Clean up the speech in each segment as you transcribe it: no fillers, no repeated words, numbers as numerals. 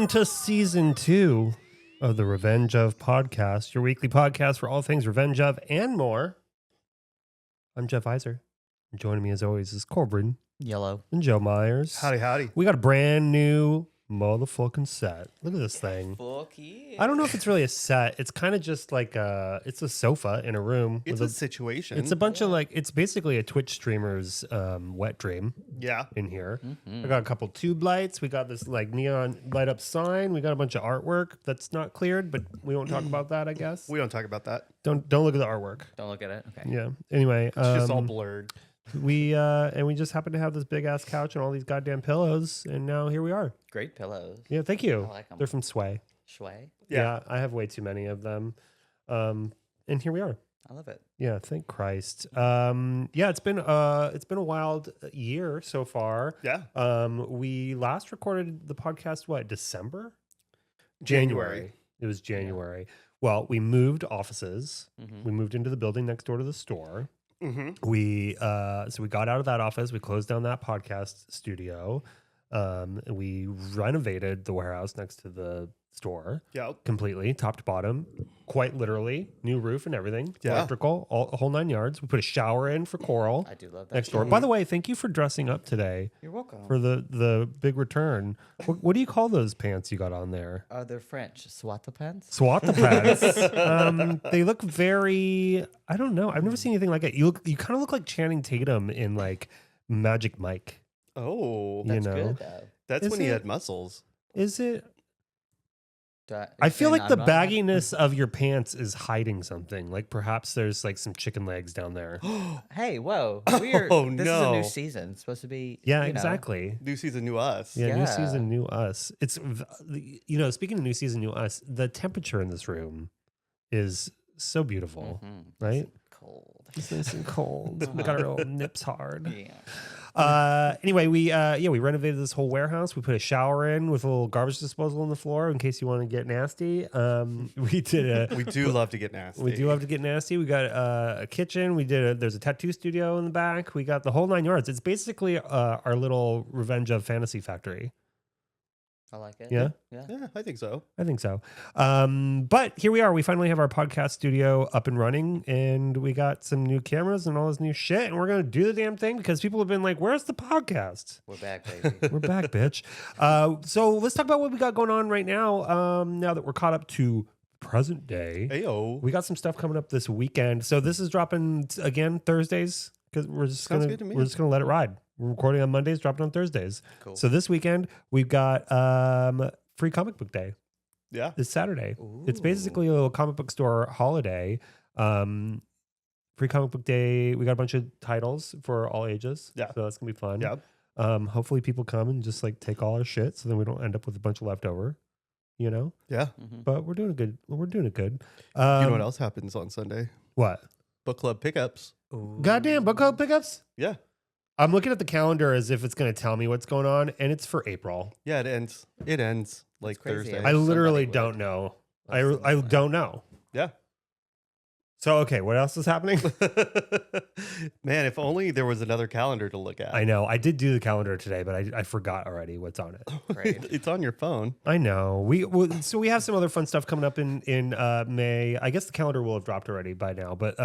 Welcome to season 2 of the Revenge of podcast, your weekly podcast for all things Revenge of and more. I'm Jeff Iser. And joining me as always is Corbin Yellow and Joe Myers. Howdy, howdy. We got a brand new motherfucking set. Look at this thing. Fuck yeah. I don't know if it's really a set. It's kind of just like it's a sofa in a room. It's with a situation. It's a bunch of like, it's basically a Twitch streamer's wet dream. Yeah. In here. Mm-hmm. I got a couple tube lights. We got this like neon light up sign. We got a bunch of artwork that's not cleared, but we won't talk about that, I guess. We don't talk about that. Don't look at the artwork. Don't look at it. Okay. Yeah. Anyway, It's just all blurred. we just happen to have this big ass couch and all these goddamn pillows, and now here we are. Great pillows. Yeah, thank you. I like 'em. They're from Sway. Shui. Yeah, I have way too many of them. And here we are. I love it. Yeah, thank Christ. Yeah, it's been a wild year so far. Yeah. We last recorded the podcast January. It was January. Well, we moved offices. Mm-hmm. We moved into the building next door to the store. Mm-hmm. We got out of that office. We closed down that podcast studio. We renovated the warehouse next to the store. Yeah. Completely, top to bottom, quite literally, new roof and everything, Yeah. electrical, a whole 9 yards. We put a shower in for Coral I do love that. next door. By the way, thank you for dressing up today You're welcome. for the big return. What do you call those pants you got on there? They're French. Swata pants? Swata pants. They look very, I don't know. I've never seen anything like it. You kind of look like Channing Tatum in like Magic Mike. Oh, That's know. good, though. that's Is when he it? had muscles. Is it? Do I feel like the I'm not- bagginess of your pants is hiding something. Like perhaps there's like some chicken legs down there. Hey, whoa. We're, Oh, this is a no. new season. It's supposed to be. Yeah, you know, exactly. New season, new us. Yeah, new Yeah. season, new us. It's, speaking of new season, new us, the temperature in this room is so beautiful, mhm. right? It's cold. It's nice and cold. We got our little nips hard. Yeah. Anyway, we renovated this whole warehouse. We put a shower in with a little garbage disposal on the floor in case you want to get nasty. We did We do love to get nasty. We do love to get nasty. We got a kitchen. There's a tattoo studio in the back. We got the whole 9 yards. It's basically our little Revenge of fantasy factory. I like it. Yeah? Yeah. Yeah, I think so. I think so. But here we are. We finally have our podcast studio up and running, and we got some new cameras and all this new shit, and we're going to do the damn thing because people have been like, where's the podcast? We're back, baby. We're back, bitch. So let's talk about what we got going on right now. Now that we're caught up to present day, Ayo. we got some stuff coming up this weekend. So this is dropping again Thursdays because we're just Sounds gonna good to me. we're just gonna let it ride. We're recording on Mondays, dropping on Thursdays. Cool. So this weekend we've got free comic book day. Yeah. This Saturday. It's Ooh. basically a little comic book store holiday. Free comic book day. We got a bunch of titles for all ages. Yeah. So that's gonna be fun. Yeah. Hopefully people come and just like take all our shit, so then we don't end up with a bunch of leftover. You know. Yeah. Mhm. But we're doing it good. We're doing it good. You know what else happens on Sunday? What? Book club pickups. Ooh. Goddamn book club pickups. Yeah. I'm looking at the calendar as if it's going to tell me what's going on, and it's for April. Yeah, it ends. It ends like crazy. Thursday. I literally somebody would. don't know. Let I somebody know. don't know. Yeah. So okay, what else is happening? Man, if only there was another calendar to look at. I know I did do the calendar today, but I forgot already what's on it. Great. It's on your phone. I know. So we have some other fun stuff coming up in May. I guess the calendar will have dropped already by now, but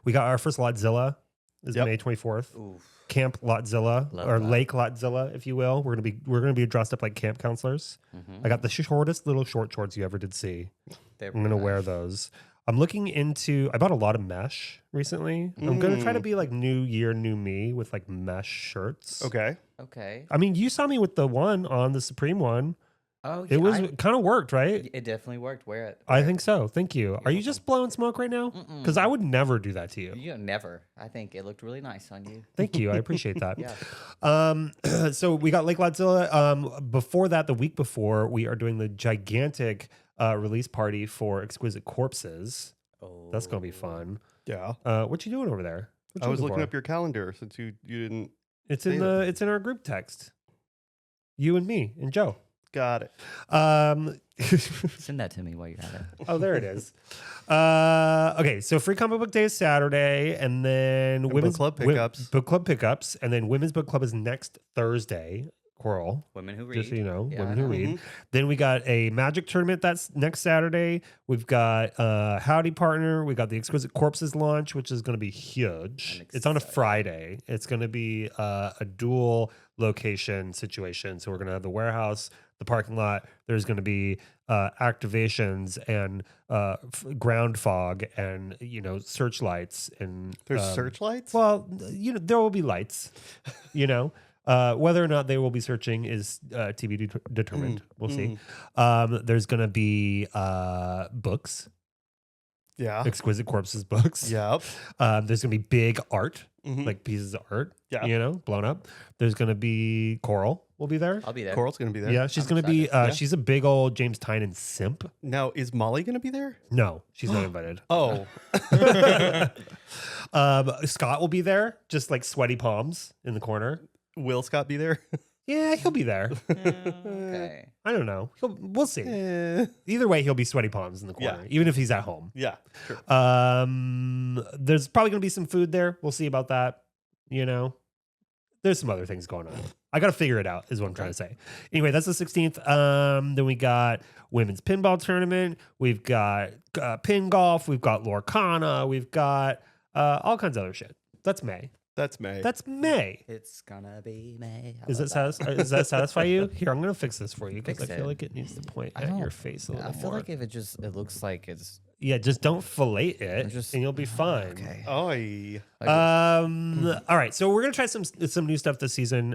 we got our first Lotzilla is Yep. May 24th. Oof. Camp Lotzilla Love or that. Lake Lotzilla, if you will. We're gonna be dressed up like camp counselors. Mhm. I got the shortest little short shorts you ever did see. They're I'm gonna nice. wear those. I'm looking into. I bought a lot of mesh recently. I'm gonna try to be like new year, new me with like mesh shirts. Okay. Okay. I mean, you saw me with the one on the Supreme one. Oh, It was I- kind of worked, right? It definitely worked. Wear it. I think so. Thank you. Are you just blowing smoke right now? Because I would never do that to you. You never. I think it looked really nice on you. Thank you. I appreciate that. Yeah. So we got Lake Lotzilla. Before that, the week before, we are doing the gigantic release party for Exquisite Corpses. Oh. That's gonna be fun. Yeah. What you doing over there? What I you was looking for? up your calendar since you didn't. It's say in it's in our group text. You and me and Joe. Got it. Send that to me while you're at it. Oh, there it is. Okay, so free comic book day is Saturday, and then book club pickups. book club pickups, and then women's book club is next Thursday. Coral. Women who read. Just so you know, Yeah, women I who know. read. Then we got a magic tournament that's next Saturday. We've got Howdy Partner. We got the Exquisite Corpses launch, which is going to be huge. I'm It's on a excited. Friday. It's going to be a dual location situation. So we're going to have the warehouse, the parking lot. There's going to be activations and ground fog and searchlights and There's searchlights? Well, there will be lights. Whether or not they will be searching is to be determined. We'll see. There's going to be books, Yeah. Exquisite Corpses books. Yep. There's going to be big art, Mhm. like pieces of art, Yeah. blown up. There's going to be Coral will be there. I'll be there. Coral's going to be there. Yeah, she's I'm going to be, excited. Yeah. she's a big old James Tynan simp. Now, is Molly going to be there? No, she's not invited. Oh. Scott will be there, just like sweaty palms in the corner. Will Scott be there? Yeah, he'll be there. Okay. I don't know. We'll see. Eh. Either way, he'll be sweaty palms in the corner, Yeah. even if he's at home. Yeah. Sure. There's probably going to be some food there. We'll see about that. There's some other things going on. I got to figure it out is what I'm trying to say. Anyway, that's the 16th. Then we got women's pinball tournament. We've got pin golf. We've got Lorcana. We've got all kinds of other shit. That's May. That's May. That's May. It's gonna be May. Does that satisfy you? Here, I'm going to fix this for you because I Fix feel it. like it needs to point I at don't- your face a little I feel more. like if it looks like it's Yeah, just don't fillet it, just- and you'll be fine. okay. Oi. All right, so we're gonna try some new stuff this season.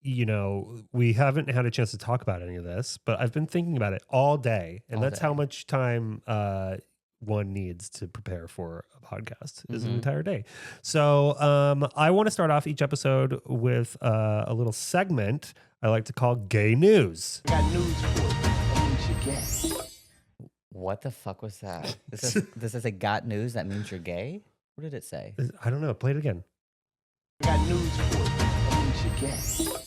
We haven't had a chance to talk about any of this, but I've been thinking about it all day, and All that's how day. much time one needs to prepare for a podcast is an entire day. So I want to start off each episode with a little segment I like to call Gay News. Got news for you. That means you're gay. What the fuck was that? This is a got news that means you're gay? What did it say? I don't know. Play it again. Got news for you. That means you're gay.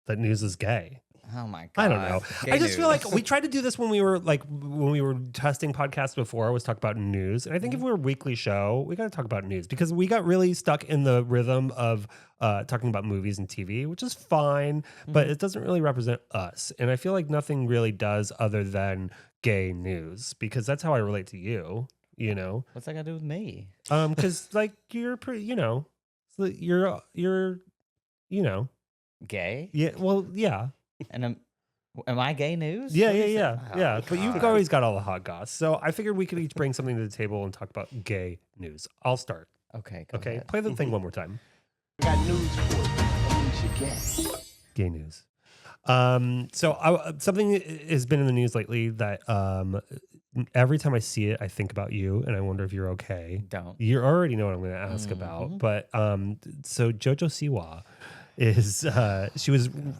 That news is gay. Oh my god. I don't know. Gay I just feel news. like we tried to do this when we were testing podcasts before. Was talk about news, and I think if we're a weekly show, we got to talk about news because we got really stuck in the rhythm of talking about movies and TV, which is fine, but it doesn't really represent us. And I feel like nothing really does other than gay news because that's how I relate to you. What's that got to do with me? Because like you're pretty, so you're, Gay? yeah. Well, yeah. And am I gay news? Yeah, What yeah, is it? yeah, Oh, yeah. But you've God. always got all the hot goss. So I figured we could each bring something to the table and talk about gay news. I'll start. Okay, go Okay, ahead. play the thing one more time. Got news for you. That means you're gay. Gay news. Something has been in the news lately that every time I see it, I think about you and I wonder if you're okay. Don't. You already know what I'm going to ask about, but so Jojo Siwa is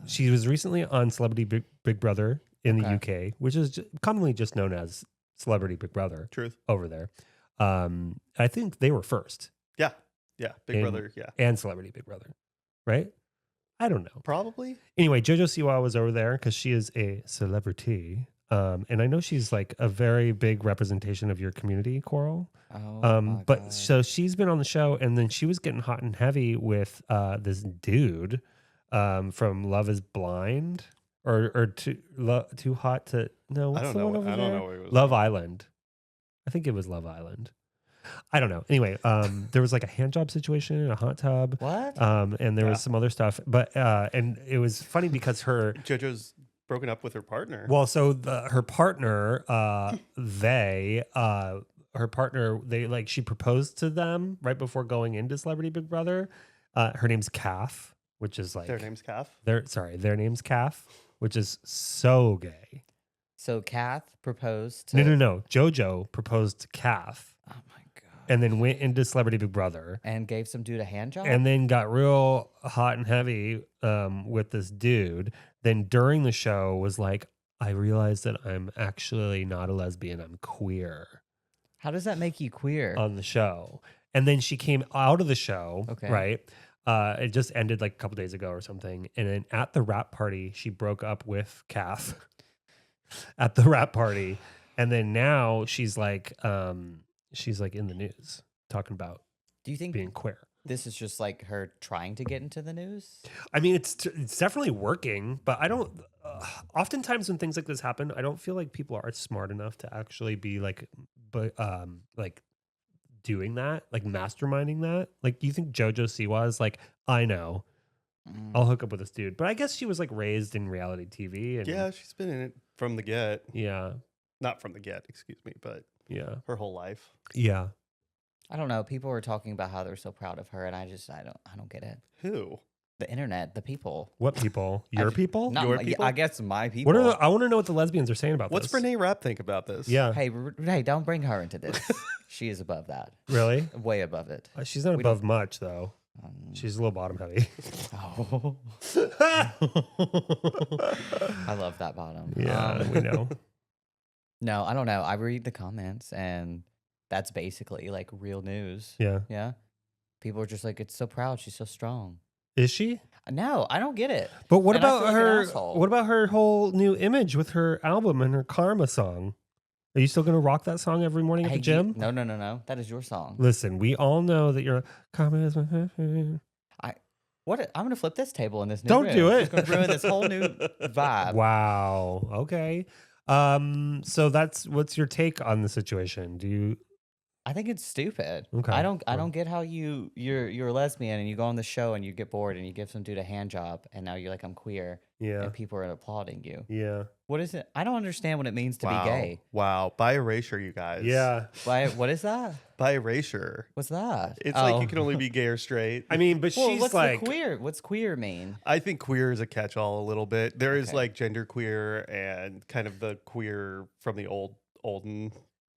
she was recently on Celebrity Big Brother in the UK, which is commonly just known as Celebrity Big Brother Truth. over there. I think they were first. Yeah. Yeah. Big And- Brother. Yeah. And Celebrity Big Brother, right? I don't know. Probably. Anyway, Jojo Siwa was over there because she is a celebrity. And I know she's like a very big representation of your community, Coral. Oh, my But God. so she's been on the show and then she was getting hot and heavy with this dude from Love is Blind or Too Hot to, no, what's I don't the know. one over I don't there? know what it was. Love Island. I think it was Love Island. I don't know. Anyway, there was like a hand job situation in a hot tub. What? And there Yeah. was some other stuff, but and it was funny because her JoJo's broken up with her partner. well, so her partner, she proposed to them right before going into Celebrity Big Brother. Her name's Kath, which is like Their name's Calf. their name's Kath, which is so gay. So Kath proposed to... No. JoJo proposed to Kath Oh my God. and then went into Celebrity Big Brother. And gave some dude a hand job? And then got real hot and heavy with this dude. Then during the show was like, I realized that I'm actually not a lesbian. I'm queer How does that make you queer? on the show. And then she came out of the show, Okay. right? It just ended like a couple days ago or something. And then at the rap party, she broke up with Kath at the rap party. And then now she's like in the news talking about Do you think being queer. This is just like her trying to get into the news. I mean, it's definitely working, but I don't. Oftentimes, when things like this happen, I don't feel like people are smart enough to actually be like doing that, like masterminding that. Like, do you think Jojo Siwa is like, I know, I'll hook up with this dude? But I guess she was like raised in reality TV, and Yeah, she's been in it from the get. yeah, Not from the get, excuse me, but yeah, her whole life. yeah. I don't know. People were talking about how they're so proud of her, and I don't get it. Who? The internet, the people. What people? Your people? Not Your my- people? I guess my people. What are I want to know what the lesbians are saying about What's this. Brene Rapp think about this? Yeah, Hey, don't bring her into this. She is above that. really? Way above it. She's not We above much though. She's a little bottom heavy. Oh. I love that bottom. Yeah, we know. No, I don't know. I read the comments, and that's basically like real news. Yeah, Yeah. People are just like, it's so proud. She's so strong. is she? No, I don't get it. But what And I about feel like an her? asshole. What about her whole new image with her album and her Karma song? Are you still gonna rock that song every morning at the gym? No. That is your song. Listen, we all know that you're Karma is my favorite. I'm gonna flip this table in this new Don't room. do it. It's gonna ruin this whole new vibe. Wow. Okay. So what's your take on the situation? Do you? I think it's stupid. Okay, I don't cool. get how you're a lesbian and you go on the show and you get bored and you give some dude a hand job and now you're like, I'm queer, Yeah. and people are applauding you. Yeah. What is it? I don't understand what it means to Wow. be gay. Wow. By erasure, you guys. Yeah. What is that? By erasure. What's that? It's like you can only be gay or straight. I mean, but Well, she's what's like, the queer? What's queer mean? I think queer is a catch-all a little bit. There is Okay. like gender queer and kind of the queer from the olden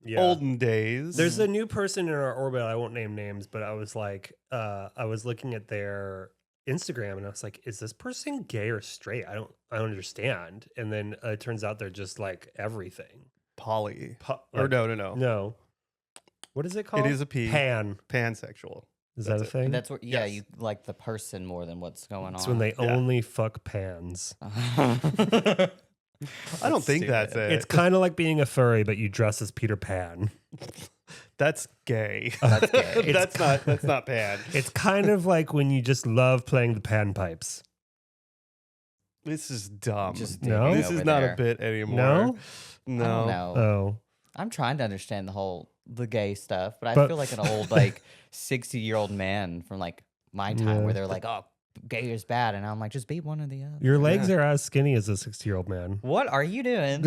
yeah. days. There's a new person in our orbit. I won't name names, but I was like, I was looking at their Instagram and I was like, is this person gay or straight? I don't understand. And then it turns out they're just like everything. poly. Like, Or no. No. What is it called? It is a P. Pan. Pansexual. Is that a That's it. thing? That's what. Yeah, Yes. you like the person more than what's going It's on. when they Yeah. only fuck pans. I don't think that's it. It's kind of like being a furry, but you dress as Peter Pan. That's gay. That's gay. that's not pan. It's kind of like when you just love playing the panpipes. This is dumb. Just No? digging This over is not there. a bit anymore. No? I don't No. know. Oh. I'm trying to understand the gay stuff, but I But- feel like an old like 60-year-old man from like my time Yeah. where they're like, oh, gay is bad, and I'm like, just be one or the other. Your legs are as skinny as a 60-year-old man. What are you doing?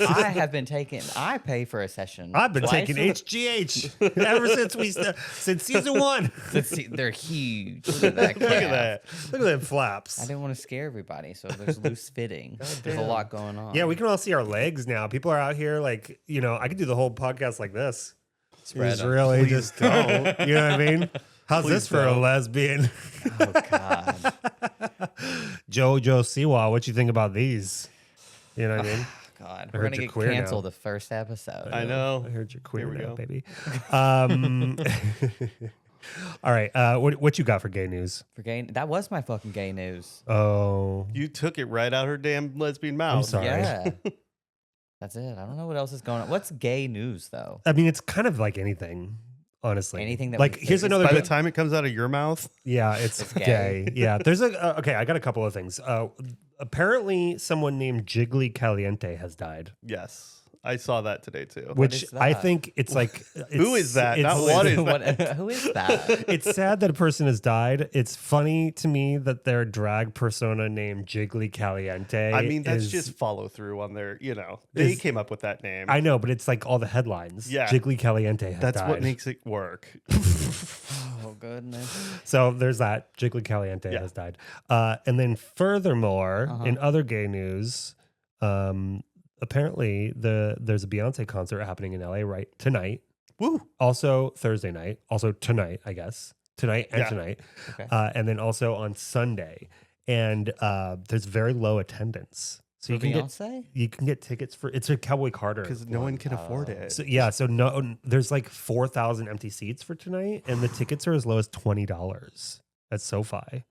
I have been taking. I pay for a session. I've been twice taking a- HGH ever since season one. Let's see, they're huge. Look at that. Look at calf. that. Look at them flaps. I didn't want to scare everybody, so there's loose fitting. There's a lot going on. Yeah, we can all see our legs now. People are out here like, I could do the whole podcast like this. Spread It's 'em. really Please just don't. You know what I mean? How's this Please for a don't. lesbian? Oh God. Jojo Siwa, what you think about these? You know what I mean? God. I We're heard gonna you're get queer now. canceled the first episode. I know. I heard you're queer Here we now, go. baby. All right. What you got for gay news? For gay, that was my fucking gay news. Oh, You took it right out her damn lesbian mouth. I'm sorry. Yeah. That's it. I don't know what else is going on. What's gay news though? I mean, it's kind of like anything, honestly. Anything that like we here's think is another. By the bit- time it comes out of your mouth, Yeah, it's It's gay. gay. Yeah, there's okay. I got a couple of things. Apparently, someone named Jiggly Caliente has died, yes. I saw that today too. which is I that? think it's like. Who is that? it's- Not what is Who is that? It's sad that a person has died. It's funny to me that their drag persona named Jiggly Caliente. I mean, that's is- just follow through on their, they is- came up with that name. I know, but it's like all the headlines. Yeah. Jiggly Caliente has That's died. what makes it work. Oh goodness. So there's that. Jiggly Caliente Yeah. has died. And then furthermore, Uh-huh. in other gay news, apparently there's a Beyonce concert happening in LA right tonight. Woo. Also Thursday night. Also tonight, I guess. Tonight and Yeah. tonight. Okay. And then also on Sunday. And there's very low attendance. So For you can get tickets for it's a Cowboy Carter. Because no one can afford it. So yeah, so no, there's like 4,000 empty seats for tonight, and the tickets are as low as $20 at SoFi,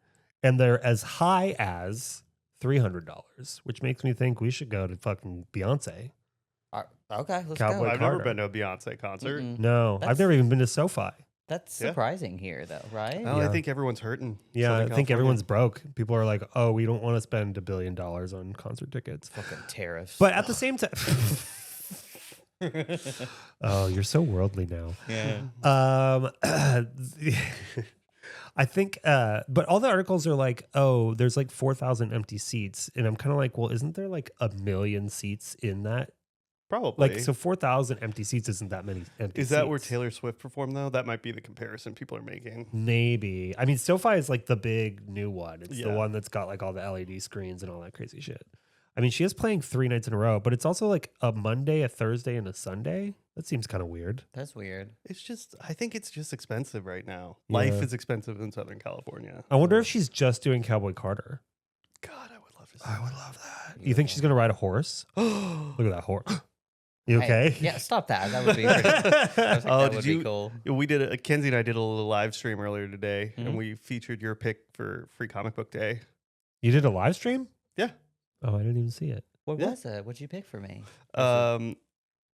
and they're as high as $300, which makes me think we should go to fucking Beyonce. Okay, let's Cowboy go. I've never Carter. been to a Beyonce concert. Mm-mm. No, I've That's- never even been to SoFi. That's Yeah. surprising here, though, right? Oh, I Yeah. think everyone's hurting. Yeah, Southern I think California. everyone's broke. People are like, oh, we don't want to spend $1 billion on concert tickets. Fucking tariffs. But at the same time, oh, you're so worldly now. yeah. I think, but all the articles are like, oh, there's like 4,000 empty seats. And I'm kind of like, well, isn't there like 1 million seats in that? Probably. Like, so 4,000 empty seats isn't that many empty Is seats. that where Taylor Swift performed, though? That might be the comparison people are making. Maybe. I mean, SoFi is like the big new one. It's the Yeah. one that's got like all the LED screens and all that crazy shit. I mean, she is playing 3 nights in a row, but it's also like a Monday, a Thursday, and a Sunday. That seems kind of weird. That's weird. It's just, I think it's just expensive right now. Yeah. Life is expensive in Southern California. I wonder if she's just doing Cowboy Carter. God, I would love to see I would love that. You think she's going to ride a horse? Look at that horse. You Hey, okay? yeah, stop that. That would be pretty, I was like, Oh, that did would you- be cool. We did Kenzie and I did a little live stream earlier today, Mhm. and we featured your pick for Free Comic Book Day. You did a live stream? Yeah. Oh, I didn't even see it. What Yeah. was it? What'd you pick for me? I was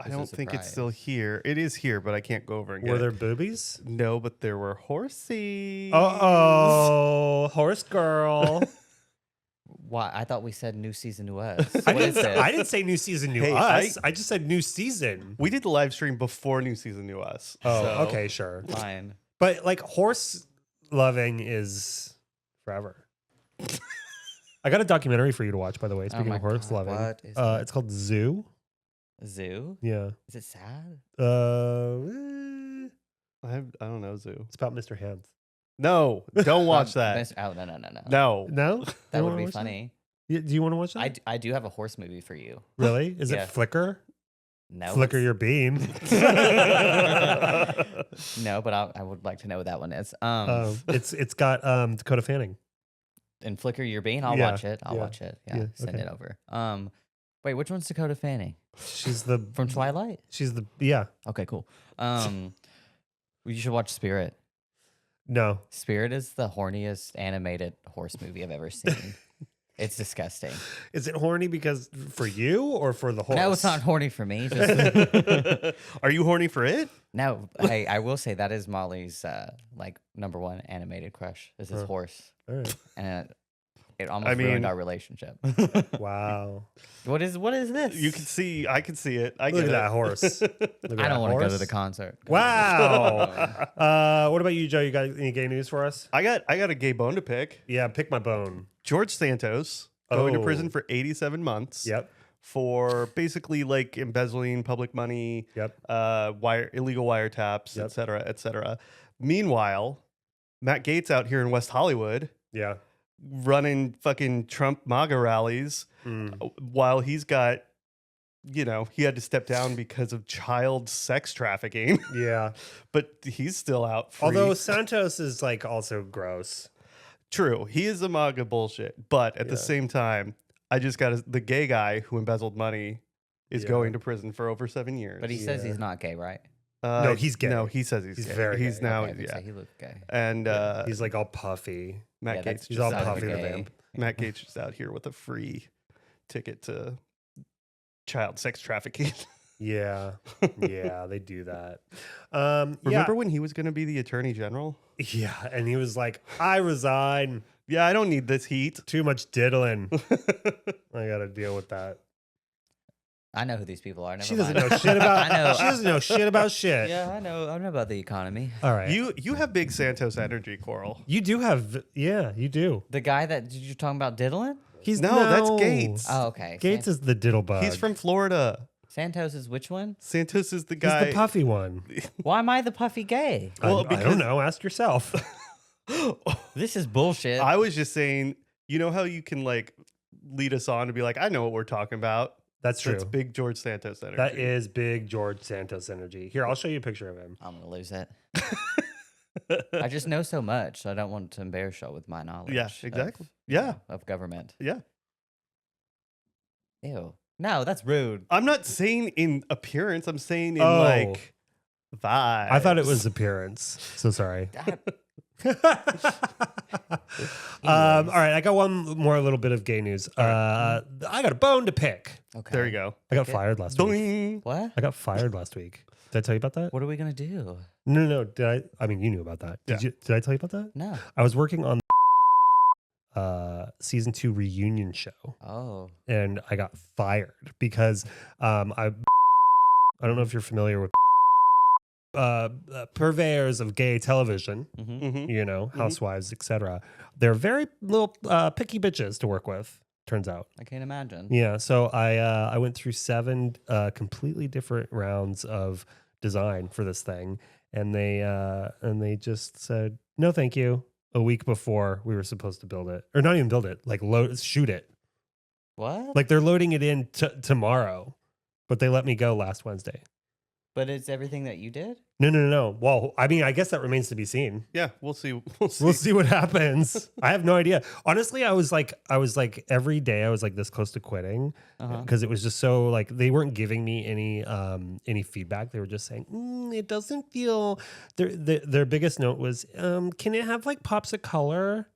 a don't think it's still surprise. here. It is here, but I can't go over and get Were it. there boobies? No, but there were horsies. Oh, horse girl. Why? I thought we said new season to us. I What is didn't, this? I didn't say new season, new Hey, us. I just said new season. We did the live stream before New Season New Us. Oh, so- okay, sure. Fine. But like horse loving is forever. I got a documentary for you to watch, by the way. Speaking my of horse God, loving, what is it's called Zoo. Zoo? Yeah. Is it sad? I don't know, Zoo. It's about Mr. Hands. No, don't watch that. Oh, no. No. No, That You would wanna be watch funny. Do you want to watch that? I do have a horse movie for you. Really? Is Yeah. it Flicker? No. Flicker it's- your bean. No, but I would like to know what that one is. It's got Dakota Fanning. And Flicker Your Bean, I'll Yeah, watch it. I'll yeah, watch it. Yeah, yeah, send okay. it over. Wait, which one's Dakota Fanning? She's the From Twilight? She's the yeah. Okay, cool. You should watch Spirit. No. Spirit is the horniest animated horse movie I've ever seen. It's disgusting. Is it horny because for you or for the horse? No, it's not horny for me. Just, Are you horny for it? no, I will say that is Molly's like #1 animated crush. Is his horse, All right. and it almost I mean- ruined our relationship. Wow. What is this? You can see. I can see it. I Look get at that it. horse. Look at I that don't want to go to horse. the concert. Wow. What about you, Joe? You got any gay news for us? I got a gay bone to pick. Yeah, pick my bone. George Santos going to Oh. prison for 87 months. Yep. For basically like embezzling public money, Yep. illegal wiretaps, Yep. et cetera, et cetera. Meanwhile, Matt Gaetz out here in West Hollywood Yeah. running fucking Trump MAGA rallies while he's got, he had to step down because of child sex trafficking, Yeah. but he's still out free. Although Santos is like also gross. True, he is a MAGA bullshit, but at the Yeah. same time, I just got the gay guy who embezzled money is Yeah. going to prison for over 7 years. But he says Yeah. he's not gay, right? No, he's gay. No, he says he's gay. very He's gay. now, Okay, yeah. so he looked gay. And He's like all puffy. Matt Yeah, Gaetz, that's He's just all out puffy here. the gay. vamp. Matt Gaetz just out here with a free ticket to child sex trafficking. Yeah. Yeah, they do that. Remember when he was going to be the attorney general? Yeah. And he was like, I resign. Yeah, I don't need this heat. Too much diddling. I got to deal with that. I know who these people are. Never She doesn't mind. know shit about. I know. She doesn't know shit about shit. Yeah, I know about the economy. All right. You have big Santos energy, Coral. You do have. Yeah, you do. The guy that you're talking about diddling? He's No, that's Gates. Oh, okay. Gates is the diddle bug. He's from Florida. Santos is which one? Santos is the He's guy. the puffy one. Why am I the puffy gay? Well, I because- don't know. Ask yourself. This is bullshit. I was just saying, you know how you can like lead us on to be like, I know what we're talking about. That's true. That's big George Santos energy. That is big George Santos energy. Here, I'll show you a picture of him. I'm gonna lose it. I just know so much, so I don't want to embarrass y'all with my knowledge. Yeah, of- exactly. Yeah. of government. Yeah. Ew. No, that's rude. I'm not saying in appearance. I'm saying in Oh. like vibes. I thought it was appearance. So sorry. All right, I got one more little bit of gay news. I got a bone to pick. Okay. There you go. I got Okay. fired last week. Doing. What? I got fired last week. Did I tell you about that? What are we gonna do? No. Did I? I mean, you knew about that. Did I tell you about that? No. I was working on season 2 reunion show, Oh. and I got fired because I don't know if you're familiar with purveyors of gay television. Mm-hmm. You know, housewives, etc. They're very little picky bitches to work with. Turns out. I can't imagine. Yeah, so I went through 7 completely different rounds of design for this thing, and they just said no, thank you. A week before we were supposed to build it, or not even build it, like shoot it. What? Like they're loading it in tomorrow, but they let me go last Wednesday. But it's everything that you did? No. Well, I mean, I guess that remains to be seen. Yeah, we'll see. We'll see what happens. I have no idea. Honestly, I was like every day I was like this close to quitting because it was just so like they weren't giving me any feedback. They were just saying it doesn't feel. Their biggest note was, can it have like pops of color?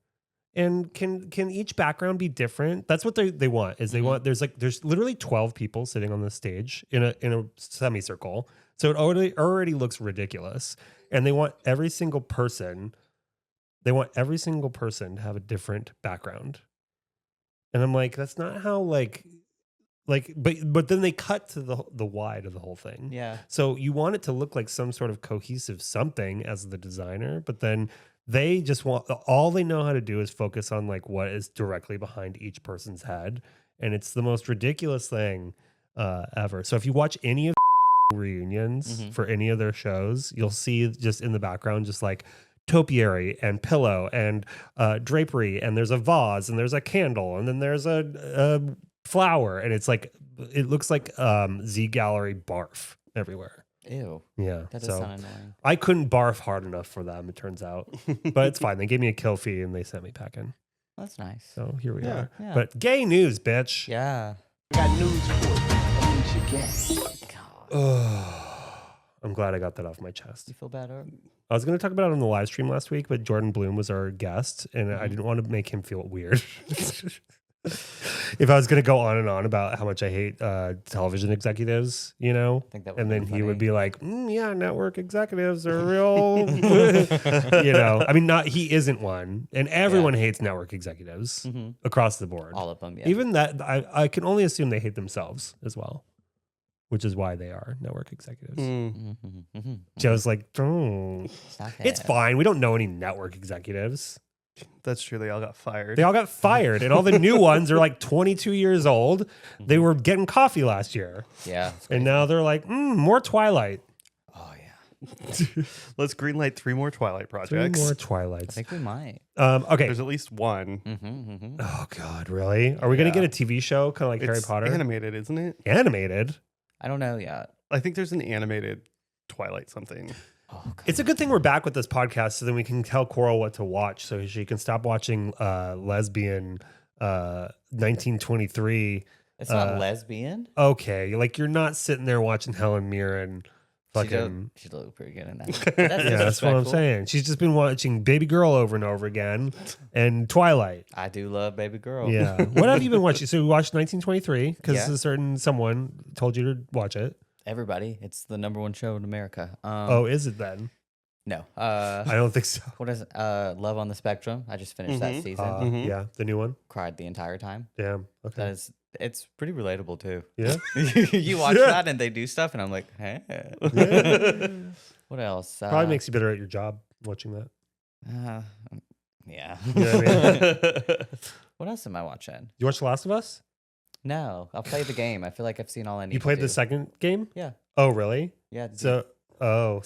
And can each background be different? That's what they want. Is they want there's literally 12 people sitting on the stage in a semicircle. So it already looks ridiculous. And they want every single person to have a different background. And I'm like, that's not how but then they cut to the wide of the whole thing. Yeah. So you want it to look like some sort of cohesive something as the designer, but then they just want all they know how to do is focus on like what is directly behind each person's head. And it's the most ridiculous thing ever. So if you watch any of reunions for any of their shows, you'll see just in the background, just like topiary and pillow and drapery. And there's a vase and there's a candle and then there's a flower. And it's like, it looks like Z Gallery barf everywhere. Ew. Yeah. That does sound annoying. I couldn't barf hard enough for them, it turns out. But it's fine. They gave me a kill fee and they sent me packing. That's nice. So here we are. Yeah. But gay news, bitch. Yeah. I got news for you. That means you're gay. Oh, I'm glad I got that off my chest. You feel better? I was going to talk about it on the live stream last week, but Jordan Bloom was our guest, and I didn't want to make him feel weird. If I was going to go on and on about how much I hate television executives, you know, I think that would and then be he would funny. be like, yeah, network executives are real, you know, I mean, he isn't one, and everyone hates network executives across the board. All of them, yeah. Even that, I can only assume they hate themselves as well, which is why they are network executives. Joe's like, oh, it's fine. We don't know any network executives. That's true. They all got fired. They all got fired, and all the new ones are like 22 years old. They were getting coffee last year, Yeah. and now they're like, more Twilight. Oh, yeah. Let's greenlight 3 more Twilight 3 projects. more I Twilights. think we might. Okay. There's at least one. Oh God, really? Are we gonna get a TV show kind of like Harry It's Potter? animated, isn't it? Animated. I don't know yet. I think there's an animated Twilight something. Oh, God. It's a good thing we're back with this podcast, so then we can tell Coral what to watch, so she can stop watching lesbian 1923. It's not lesbian. Okay, like you're not sitting there watching Helen Mirren. Fucking She looked pretty good in that. That's yeah, that's what I'm disrespectful. saying. She's just been watching Baby Girl over and over again, and Twilight. I do love Baby Girl. Yeah. What have you been watching? So we watched 1923 because Yeah. a certain someone told you to watch it. Everybody. It's the #1 show in America. Oh, is it then? No. I don't think so. What is it? Love on the Spectrum? I just finished that season. Yeah, the new one. Cried the entire time. Damn. Okay. It's pretty relatable too. Yeah. You watch that and they do stuff, and I'm like, hey. What else? Probably makes you better at your job watching that. Yeah. You know what I mean? What else am I watching? You watch The Last of Us? No, I'll play the game. I feel like I've seen all I need. You played to the do. second game? Yeah. Oh, really? Yeah. So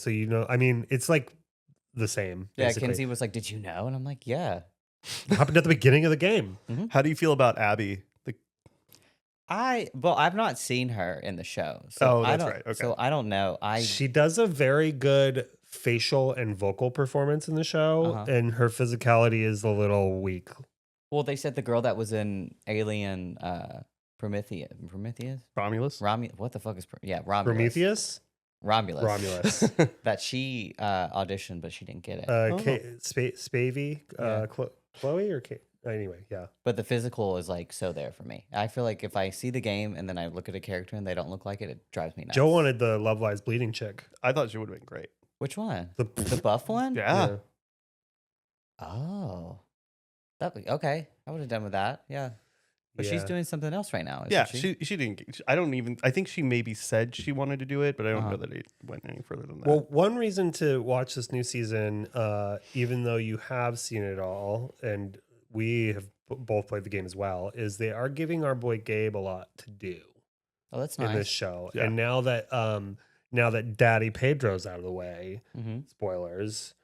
you know, I mean, it's like the same. Yeah. Basically. Kinsey was like, "Did you know?" And I'm like, "Yeah." It happened at the beginning of the game. How do you feel about Abby? I've not seen her in the show. So Oh, I that's don't, right. Okay. So I don't know. She does a very good facial and vocal performance in the show, and her physicality is a little weak. Well, they said the girl that was in Alien Prometheus? Romulus? What the fuck is Romulus? Prometheus? Romulus. Romulus. That she auditioned, but she didn't get it. Spavey? Chloe or Kate? Anyway, yeah. But the physical is like so there for me. I feel like if I see the game and then I look at a character and they don't look like it, it drives me nuts. Joe wanted the Love Lies bleeding chick. I thought she would have been great. Which one? The The buff one? Yeah. Oh. Okay. I would have done with that. Yeah. But she's Yeah. doing something else right now. Isn't Yeah, she? she didn't. I think she maybe said she wanted to do it, but I don't Uh-huh. know that it went any further than that. Well, one reason to watch this new season, even though you have seen it all, and we have both played the game as well, is they are giving our boy Gabe a lot to do Oh, that's in nice. this show. Yeah. And now that Daddy Pedro's out of the way, Mm-hmm. spoilers,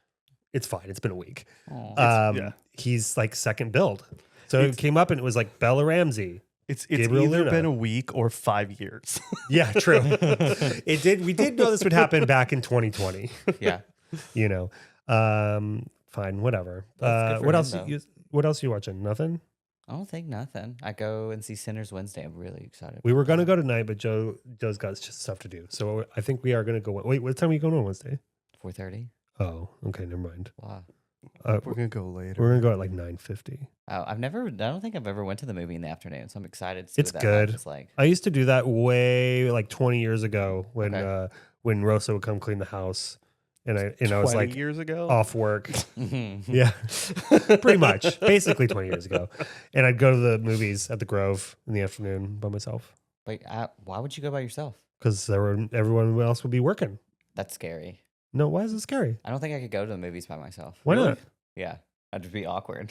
it's fine. It's been a week. Oh. yeah. He's like second build. So it It's- came up and it was like Bella Ramsey. It's Gabriel either Luna. been a week or 5 years. Yeah, true. It did. We did know this would happen back in 2020. Yeah. You know, fine, whatever. That's good for What him, else? though. What else are you watching? Nothing. I don't think nothing. I go and see Sinners Wednesday. I'm really excited. We were gonna go tonight, but Joe's got stuff to do. So I think we are gonna go. Wait, what time are you going on Wednesday? 4:30. Oh, okay, never mind. Wow. We're gonna go later. We're gonna go at like 9:50. Oh, I don't think I've ever went to the movie in the afternoon, so I'm excited to see It's what that vibe good. is like. I used to do that way like 20 years ago when Okay. when Rosa would come clean the house, and I was 20 like years ago. off work. Mhm. Yeah, pretty much, basically 20 years ago, and I'd go to the movies at the Grove in the afternoon by myself But why would you go by yourself? because everyone else would be working. That's scary. No, why is it scary? I don't think I could go to the movies by myself. Why Really? not? Yeah, I'd just be awkward.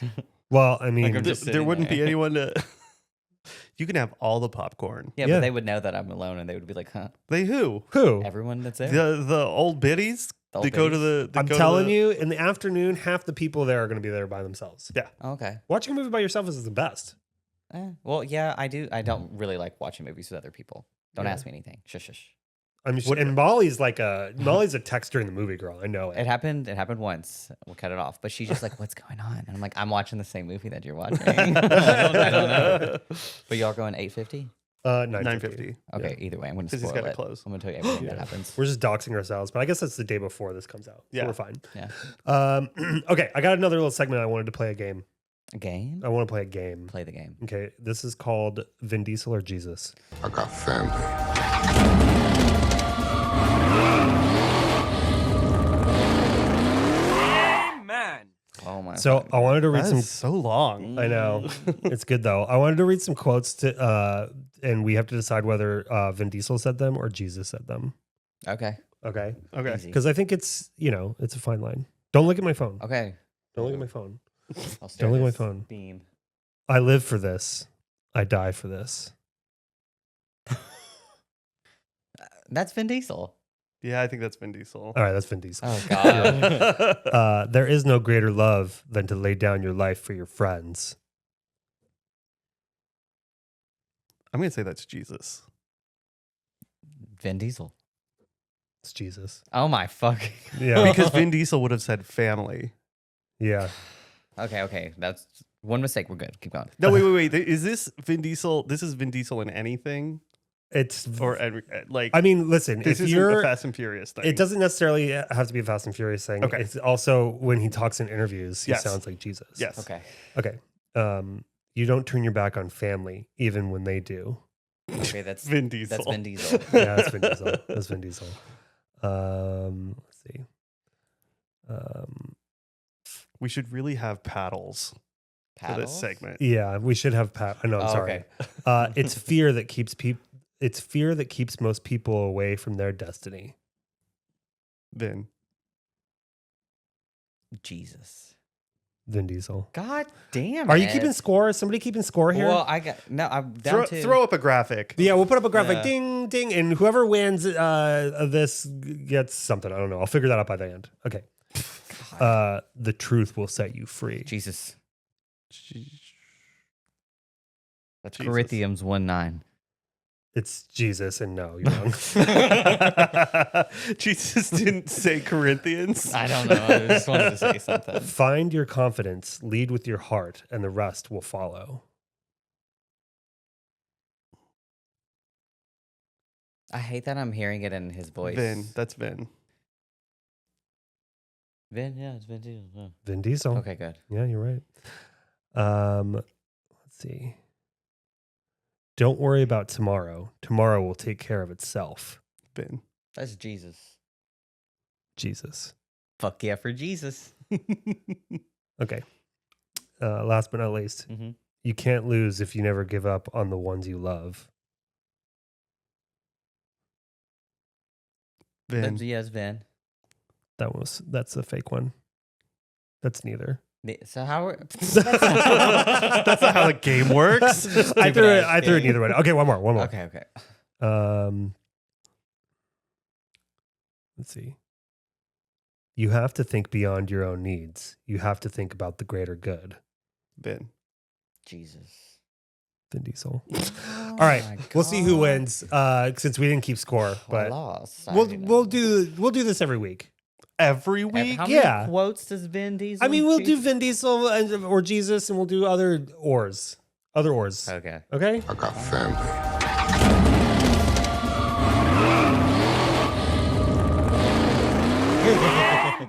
Well, I mean, Like I'm There, just there sitting wouldn't be there. anyone to. You can have all the popcorn. Yeah, Yeah. but they would know that I'm alone, and they would be like, "Huh, They who? who? everyone that's there." The old biddies. The old They go to biddies? the. I'm telling you, in the afternoon, half the people there are going to be there by themselves. Yeah. Oh, okay. Watching a movie by yourself is the best. Well, yeah, I do. I don't really like watching movies with other people. Don't Yeah. ask me anything. Shush, shush. I mean, and Molly's Molly's a text during the movie girl. I know It it. happened. It happened once. We'll cut it off. But she's just like, "What's going on?" And I'm like, "I'm watching the same movie that you're watching." I don't know. But y'all going 8:50? 9:50. 9:50. Okay. Either way, I'm going to 'Cause he's spoil gotta it. close. I'm going to tell you everything Yeah. that happens. We're just doxing ourselves, but I guess that's the day before this comes out. So Yeah. we're fine. Yeah. Okay, I got another little segment. I wanted to play a game. A game. I want to play a game. Play the game. Okay, this is called Vin Diesel or Jesus. I got family. Oh my. So I wanted to read That some. is so long. I know it's good though. I wanted to read some quotes and we have to decide whether Vin Diesel said them or Jesus said them. Okay. Okay, Okay. Easy. because I think it's it's a fine line. Don't look at my phone. Okay. Don't look at my phone. I'll stare Don't at look at this my phone. Beam. I live for this. I die for this. That's Vin Diesel. Yeah, I think that's Vin Diesel. All right, that's Vin Diesel. Oh God. There is no greater love than to lay down your life for your friends. I'm gonna say that's Jesus. Vin Diesel. It's Jesus. Oh my fuck. Yeah. Because Vin Diesel would have said family. Yeah. Okay. That's one mistake. We're good. Keep going. No, wait. Is this Vin Diesel? This is Vin Diesel in anything, It's or like? I mean, listen, this if isn't a you're Fast and Furious thing. it doesn't necessarily have to be a Fast and Furious thing. Okay. It's also when he talks in interviews, he Yes. sounds like Jesus. Yes. Okay. Okay. You don't turn your back on family even when they do. Okay. That's Vin Diesel. That's Vin Diesel. Yeah, that's Vin Diesel. That's Vin Diesel. Let's see. We should really have paddles for this Paddles? segment. Yeah, we should have Pat. I know. I'm Oh, sorry. okay. It's fear that keeps people. It's fear that keeps most people away from their destiny. Vin. Jesus. Vin Diesel. God damn. Are you it. keeping score? Is somebody keeping score here? Well, I'm down to. Throw up a graphic. Yeah, we'll put up a graphic. Yeah. Ding, ding, and whoever wins this gets something. I don't know. I'll figure that out by the end. Okay. The truth will set you free. Jesus. That's Jesus. Corinthians 1:9. It's Jesus, and no, you're wrong. Jesus didn't say Corinthians. I don't know. I just wanted to say something. Find your confidence, lead with your heart, and the rest will follow. I hate that I'm hearing it in his voice. Vin. That's Vin. Vin, yeah, it's Vin Diesel. Yeah. Vin Diesel. Okay, good. Yeah, you're right. Let's see. Don't worry about tomorrow. Tomorrow will take care of itself. Vin. That's Jesus. Jesus. Fuck yeah for Jesus. Okay. Last but not least, Mhm. you can't lose if you never give up on the ones you love. Vin. Yes, Vin. That's a fake one. That's neither. So how are That's not how the game works. I threw it game. neither one. Okay, one more. Okay. Let's see. You have to think beyond your own needs. You have to think about the greater good. Vin. Jesus. Vin Diesel. Oh All right, my we'll see who God. wins. Since we didn't keep score, I but lost. I we'll already know. we'll do this every week. Every week? How Yeah. many quotes does Vin Diesel? I mean, we'll do choose? Vin Diesel or Jesus, and we'll do other ors. Okay. Okay. I got family.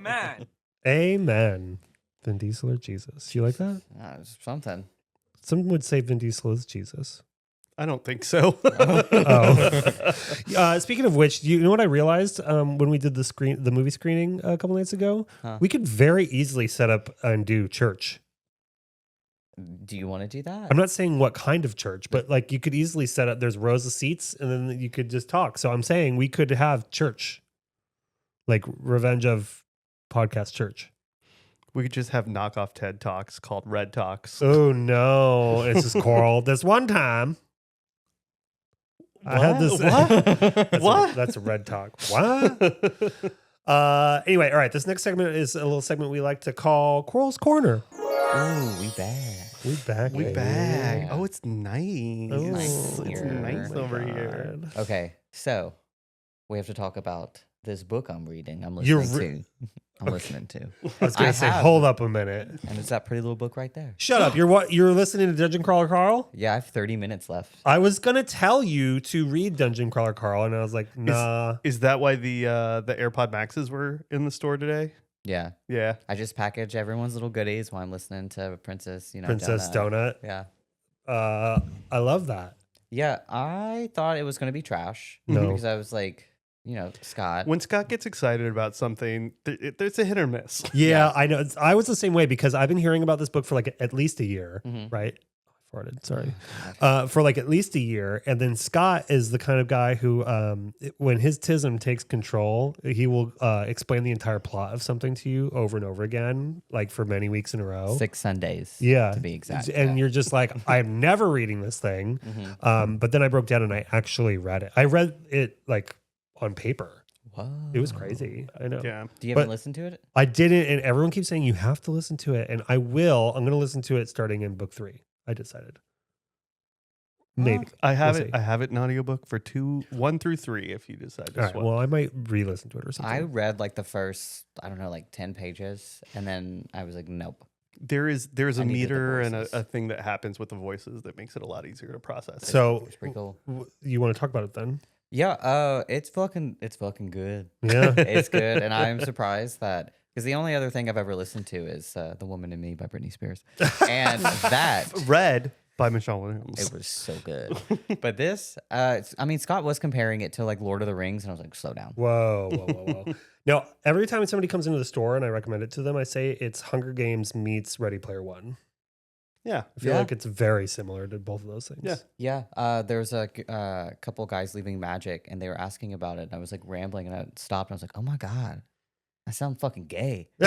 Man. Amen. Vin Diesel or Jesus? You like that? It's something. Some would say Vin Diesel is Jesus. I don't think so. Oh. Speaking of which, you know what I realized when we did the movie screening a couple nights ago? Huh. We could very easily set up and do church. Do you want to do that? I'm not saying what kind of church, but like you could easily set up. There's rows of seats, and then you could just talk. So I'm saying we could have church, like Revenge of Podcast Church. We could just have knockoff TED Talks called Red Talks. Oh no, it's just Coral. This one time, I had this. What? That's a red talk. What? Anyway, all right. This next segment is a little segment we like to call Coral's Corner. Ooh, we back. We back. We baby. back. Yeah. Oh, it's nice. Oh, Nice It's here. nice my over God. here. Okay, so we have to talk about this book I'm reading. I'm You're listening to. I'm listening to. I was gonna I say, have. hold up a minute. And it's that pretty little book right there. Shut up. You're listening to Dungeon Crawler Carl? Yeah, I have 30 minutes left. I was gonna tell you to read Dungeon Crawler Carl, and I was like, nah. Is that why the AirPod Maxes were in the store today? Yeah, Yeah. I just package everyone's little goodies while I'm listening to Princess, Princess Donut. Yeah. I love that. Yeah, I thought it was going to be trash. No. Because I was like, Scott. When Scott gets excited about something, there's a hit or miss. Yeah, I know. I was the same way because I've been hearing about this book for like at least a year, Mhm. right? I farted, sorry. For like at least a year. And then Scott is the kind of guy who, when his tism takes control, he will explain the entire plot of something to you over and over again, like for many weeks in a row. 6 Sundays. Yeah. To be exact. And you're just like, I'm never reading this thing. But then I broke down and I actually read it. I read it like on paper. Whoa. It was crazy. I know. Yeah. Do you ever But- listen to it? I didn't, and everyone keeps saying you have to listen to it, and I will. I'm going to listen to it starting in book 3. I decided. Maybe. I have We'll it. see. I have it in audiobook for 1 through 3 if you decide to All right. swap. Well, I might re-listen to it or something. I read like the first, I don't know, like 10 pages. And then I was like, nope. There's a I needed the meter and voices. a thing that happens with the voices that makes it a lot easier to process. So, It's pretty cool. you want to talk about it then? Yeah, it's fucking good. Yeah. It's good. And I'm surprised that, because the only other thing I've ever listened to is The Woman in Me by Britney Spears. And that, Read by Michelle Williams. it was so good. But this, Scott was comparing it to like Lord of the Rings, and I was like, slow down. Whoa, whoa, whoa, whoa. Now, every time somebody comes into the store and I recommend it to them, I say it's Hunger Games meets Ready Player One. Yeah. I feel Yeah. like it's very similar to both of those things. Yeah. Yeah, there was a couple guys leaving Magic, and they were asking about it. And I was like rambling, and I stopped, and I was like, "Oh my god, I sound fucking gay." I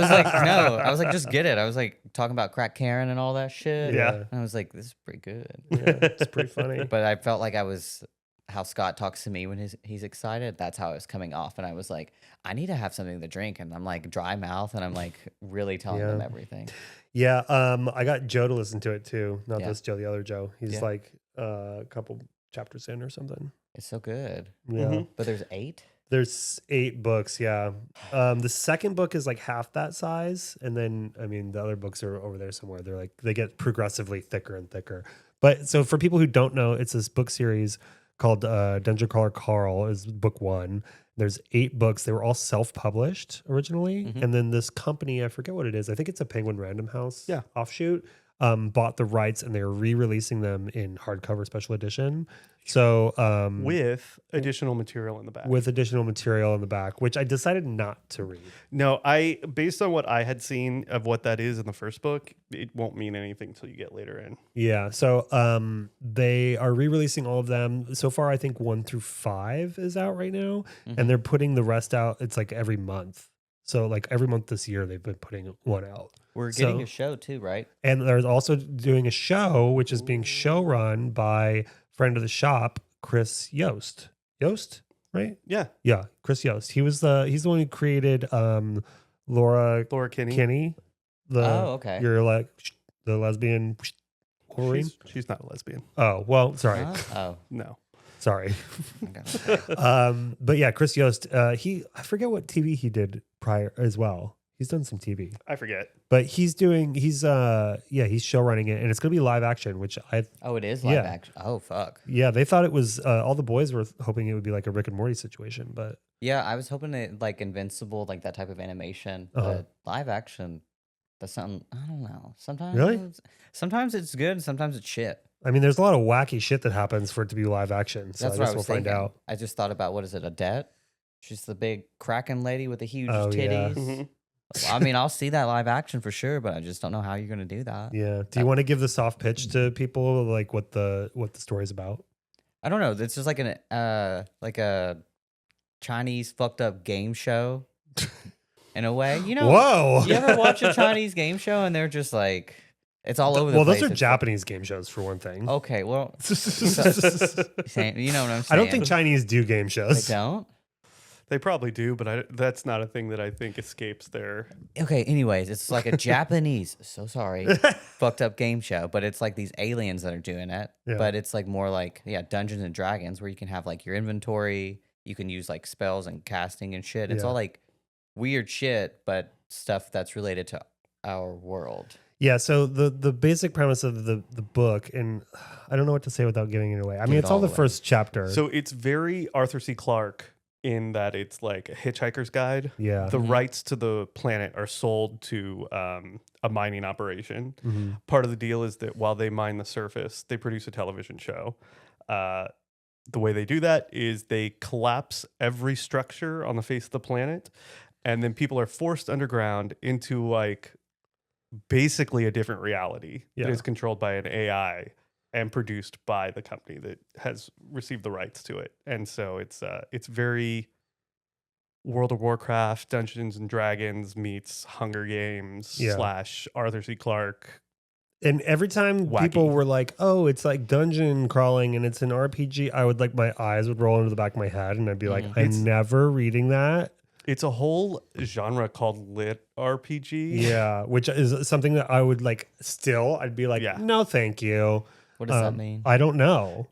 was like, "No," I was like, "Just get it." I was like talking about crack Karen and all that shit. Yeah. And I was like, "This is pretty good." Yeah, it's pretty funny. But I felt like I was how Scott talks to me when he's excited. That's how it was coming off, and I was like, "I need to have something to drink," and I'm like dry mouth, and I'm like really telling them Yeah. everything. Yeah, I got Joe to listen to it too. Not Yeah. this Joe, the other Joe. He's Yeah. like a couple chapters in or something. It's so good. Yeah. Mhm. But there's 8. There's 8 books, yeah. The second book is like half that size, and then the other books are over there somewhere. They're like they get progressively thicker and thicker. But so for people who don't know, it's this book series called Dungeon Crawler Carl is book 1. There's 8 books. They were all self-published originally, and then this company, I forget what it is. I think it's a Penguin Random House Yeah. offshoot. bought the rights and they're re-releasing them in hardcover special edition. So with additional material in the back. with additional material in the back, which I decided not to read. No, based on what I had seen of what that is in the first book, it won't mean anything till you get later in. Yeah. So they are re-releasing all of them. So far, I think 1 through 5 is out right now. And they're putting the rest out. It's like every month. So like every month this year, they've been putting one out. We're getting a show too, right? And they're also doing a show, which is being showrun by friend of the shop, Chris Yost. Yost, right? Yeah. Yeah, Chris Yost. He's the one who created Laura Kinney. Okay. You're like the lesbian. She's not a lesbian. Oh, well, sorry. Oh, No. Sorry. okay. But yeah, Chris Yost, I forget what TV he did prior as well. He's done some TV. I forget. But he's show running it, and it's gonna be live action, which Oh, it is live action. Oh, fuck. yeah, they thought it was all the boys were hoping it would be like a Rick and Morty situation, but Yeah, I was hoping it like Invincible, like that type of animation, but live action, that's something I don't know. Sometimes it's good, sometimes it's shit. I mean, there's a lot of wacky shit that happens for it to be live action. So That's I what guess I was we'll find thinking. out. I just thought about what is it, Adette? She's the big Kraken lady with the huge Oh, yeah. titties. Mhm. Well, I mean, I'll see that live action for sure, but I just don't know how you're gonna do that. Yeah. Do you want to give the soft pitch to people, like what the story's about? I don't know. It's just like a Chinese fucked up game show in a way. You know, Whoa. you ever watch a Chinese game show and they're just like it's all over the Well, place. those are It's Japanese game shows for one thing. Okay, well, you know what I'm saying. I don't think Chinese do game they shows. don't. They probably do, but that's not a thing that I think escapes their. Okay, anyways, it's like a Japanese, so sorry, fucked up game show, but it's like these aliens that are doing it. Yeah. But it's like more like, Dungeons and Dragons, where you can have like your inventory, you can use like spells and casting and shit. It's Yeah. all like weird shit, but stuff that's related to our world. Yeah, so the basic premise of the book, and I don't know what to say without giving it away. I mean, it it's all all the away. first chapter. So it's very Arthur C. Clarke in that it's like a hitchhiker's guide. yeah. The rights to the planet are sold to a mining operation. Mhm. Part of the deal is that while they mine the surface, they produce a television show. The way they do that is they collapse every structure on the face of the planet, and then people are forced underground into like basically a different reality Yeah. that is controlled by an AI and produced by the company that has received the rights to it. And so it's very World of Warcraft, Dungeons and Dragons meets Hunger Games Yeah. / Arthur C. Clarke. And every time Wacky. people were like, "Oh, it's like dungeon crawling and it's an RPG," I would like my eyes would roll into the back of my head, and I'd be like, It's- "I'm never reading that." It's a whole genre called lit RPG. Yeah, which is something that I would like. Still, I'd be like, Yeah. "No, thank you." What does that mean? I don't know.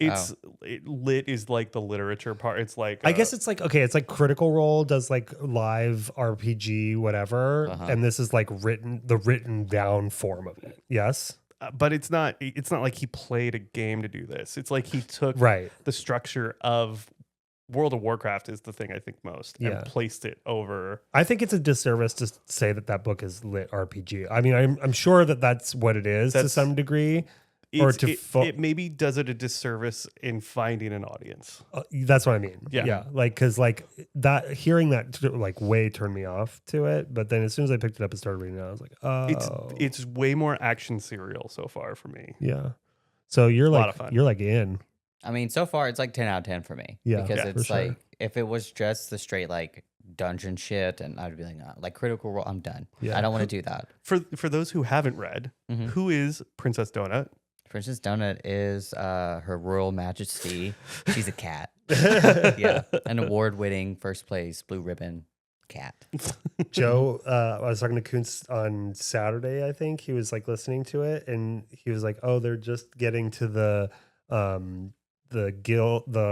Lit is like the literature part. It's like I guess it's like it's like Critical Role does like live RPG whatever, and this is like written down form of it. Yes, but it's not like he played a game to do this. It's like he took right. the structure of World of Warcraft is the thing I think most Yeah. and placed it over. I think it's a disservice to say that book is lit RPG. I mean, I'm sure that that's what it is to That's- some degree. Or It maybe does it a disservice in finding an audience. That's what I mean. Yeah. Like, cause like that, hearing that like way turned me off to it. But then as soon as I picked it up and started reading it, I was like, oh, It's way more action serial so far for me. yeah. So you're lot like, of fun. you're like in. I mean, so far it's like 10 out of 10 for me. Yeah, because yeah, it's for sure. like if it was just the straight like dungeon shit, and I'd be like Critical Role, I'm done. Yeah. I don't want to do that. For those who haven't read, who is Princess Donut? Princess Donut is Her Royal Majesty. She's a cat. Yeah, an award-winning first place blue ribbon cat. Joe, I was talking to Kuntz on Saturday, I think. He was like listening to it and he was like, oh, they're just getting to the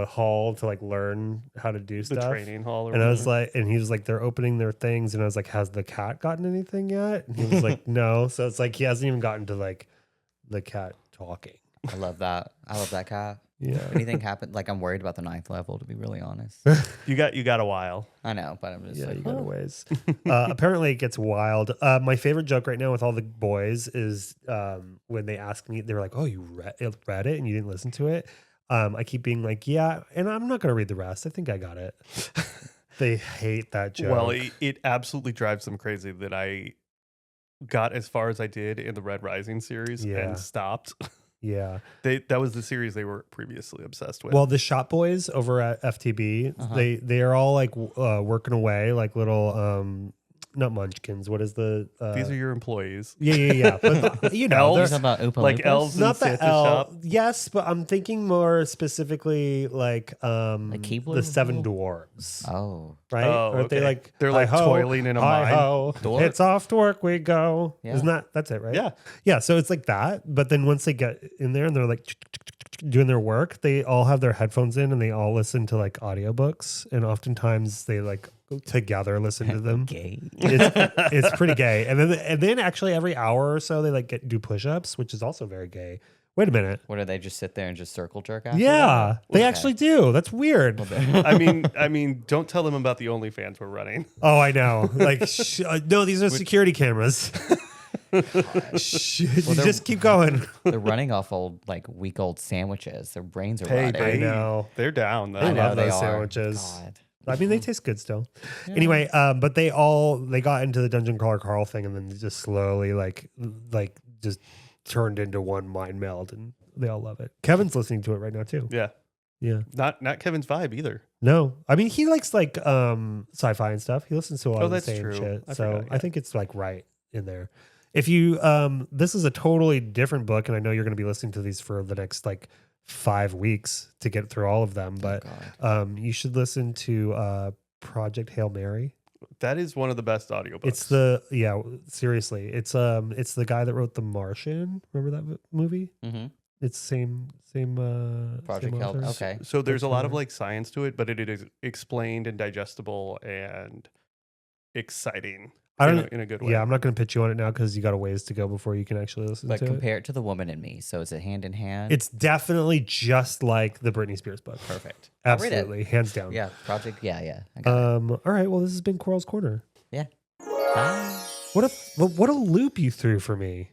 hall to like learn how to do The stuff. training hall. Or And I was whatever. like, and he was like, they're opening their things. And I was like, has the cat gotten anything yet? And he was like, no. So it's like, he hasn't even gotten to like the cat talking. I love that. I love that cat. Yeah. If anything happened, like I'm worried about the 9th level, to be really honest. You got a while. I know, but I'm just Yeah, like, you got a ways. Apparently, it gets wild. My favorite joke right now with all the boys is when they ask me, they're like, "Oh, you read it and you didn't listen to it." I keep being like, "Yeah," and I'm not gonna read the rest. I think I got it. They hate that joke. Well, it absolutely drives them crazy that I got as far as I did in the Red Rising series Yeah. and stopped. Yeah. That was the series they were previously obsessed with. Well, the shop boys over at FTB, they are all like working away like little not munchkins. What is the these are your employees. Yeah. But you know, You're they're talking about Oompa Like Loompas? elves in not the Santa L. shop. Yes, but I'm thinking more specifically like Keebler? the Seven Dwarves. Oh, Right? Oh, Aren't they okay. like They're like hi-ho, toiling in a mine. hi-ho, Dork? it's off to work we go. Yeah. Isn't that's it, right? Yeah. Yeah. So it's like that. But then once they get in there and they're like doing their work, they all have their headphones in and they all listen to like audiobooks. And oftentimes they like together listen to them. gay. It's pretty gay. And then actually every hour or so they like do push-ups, which is also very gay. Wait a minute. What do they just sit there and just circle jerk after? Yeah, that? they Okay. actually do. That's weird. I mean, don't tell them about the OnlyFans we're running. Oh, I know. Like, no, these are security cameras. Just keep going. They're running off old, like week-old sandwiches. Their brains are Hey, rotting. I know. They're down. I Though. love they those are. sandwiches. God. I mean, they taste good still. Anyway, but they got into the Dungeon Crawler Carl thing and then just slowly like just turned into one mind meld and they all love it. Kevin's listening to it right now too. Yeah. Yeah. Not Kevin's vibe either. No. I mean, he likes like sci-fi and stuff. He listens to a lot Oh, of the that's same true. shit. I So forgot, I yeah. think it's like right in there. If you this is a totally different book and I know you're going to be listening to these for the next like 5 weeks to get through all of them, but you should listen to Project Hail Mary. That is one of the best audiobooks. It's seriously. It's the guy that wrote The Martian. Remember that movie? Mm-hmm. It's same Project same Hail. author. Okay. So there's a lot of Hail Mary. like science to it, but it is explained and digestible and exciting. I don't in a good way. Yeah, I'm not going to pitch you on it now because you got a ways to go before you can actually listen But to it. compare it to The Woman in Me. So is it hand in hand? It's definitely just like the Britney Spears book. perfect. I'll read it. Absolutely, hands down. Yeah. Project. Yeah. I got it. All right. Well, this has been Coral's Corner. Yeah. Bye. What a loop you threw for me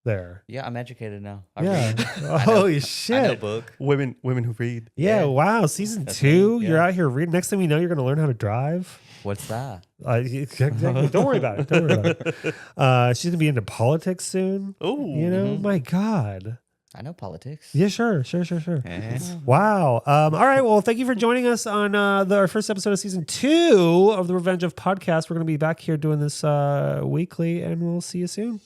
there. Yeah, I'm educated now. I Yeah. read. Holy I know shit. book. Women who read. Yeah. Yeah. Wow. Season That's 2. me, You're yeah. out here reading. Next thing we know, you're going to learn how to drive. What's that? Exactly. Don't worry about it. Don't worry about it. She's gonna be into politics soon. Oh, You know, my God. I know politics. Yeah, sure. Eh. Wow. All right. Well, thank you for joining us on our first episode of season 2 of the Revenge of Podcast. We're gonna be back here doing this weekly, and we'll see you soon.